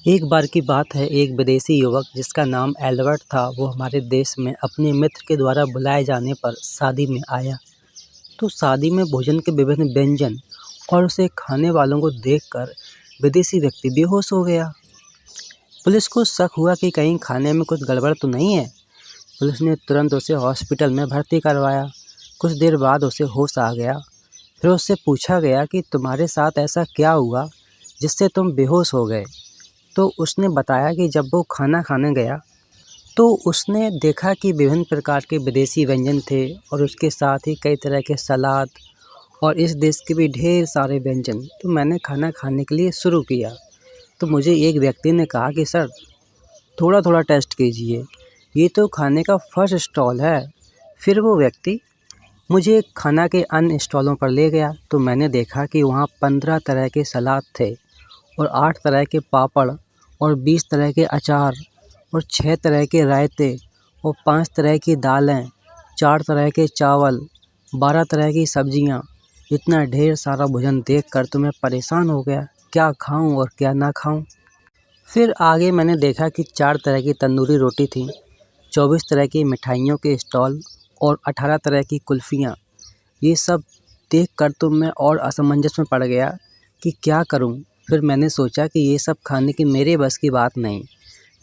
एक बार की बात है, एक विदेशी युवक जिसका नाम एल्बर्ट था, वो हमारे देश में अपने मित्र के द्वारा बुलाए जाने पर शादी में आया। तो शादी में भोजन के विभिन्न व्यंजन और उसे खाने वालों को देखकर विदेशी व्यक्ति बेहोश हो गया। पुलिस को शक हुआ कि कहीं खाने में कुछ गड़बड़ तो नहीं है। पुलिस ने तुरंत उसे हॉस्पिटल में भर्ती करवाया। कुछ देर बाद उसे होश आ गया। फिर उससे पूछा गया कि तुम्हारे साथ ऐसा क्या हुआ जिससे तुम बेहोश हो गए। तो उसने बताया कि जब वो खाना खाने गया तो उसने देखा कि विभिन्न प्रकार के विदेशी व्यंजन थे और उसके साथ ही कई तरह के सलाद और इस देश के भी ढेर सारे व्यंजन। तो मैंने खाना खाने के लिए शुरू किया तो मुझे एक व्यक्ति ने कहा कि सर, थोड़ा थोड़ा टेस्ट कीजिए, ये तो खाने का फर्स्ट स्टॉल है। फिर वो व्यक्ति मुझे खाना के अन्य स्टॉलों पर ले गया तो मैंने देखा कि वहाँ 15 तरह के सलाद थे और 8 तरह के पापड़ और 20 तरह के अचार और 6 तरह के रायते और 5 तरह की दालें, 4 तरह के चावल, 12 तरह की सब्जियां। इतना ढेर सारा भोजन देखकर तो मैं परेशान हो गया, क्या खाऊं और क्या ना खाऊं। फिर आगे मैंने देखा कि 4 तरह की तंदूरी रोटी थी, 24 तरह की मिठाइयों के स्टॉल और 18 तरह की कुल्फ़ियाँ। ये सब देखकर तो मैं और असमंजस में पड़ गया कि क्या करूं। फिर मैंने सोचा कि ये सब खाने की मेरे बस की बात नहीं।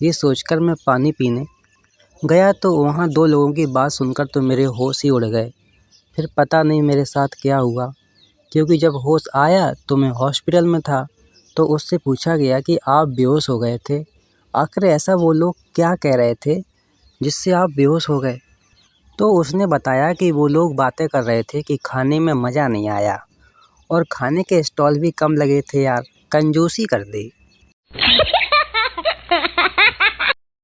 ये सोचकर मैं पानी पीने गया तो वहाँ 2 लोगों की बात सुनकर तो मेरे होश ही उड़ गए। फिर पता नहीं मेरे साथ क्या हुआ, क्योंकि जब होश आया तो मैं हॉस्पिटल में था। तो उससे पूछा गया कि आप बेहोश हो गए थे, आखिर ऐसा वो लोग क्या कह रहे थे जिससे आप बेहोश हो गए। तो उसने बताया कि वो लोग बातें कर रहे थे कि खाने में मज़ा नहीं आया और खाने के स्टॉल भी कम लगे थे यार, कंजूसी कर दी।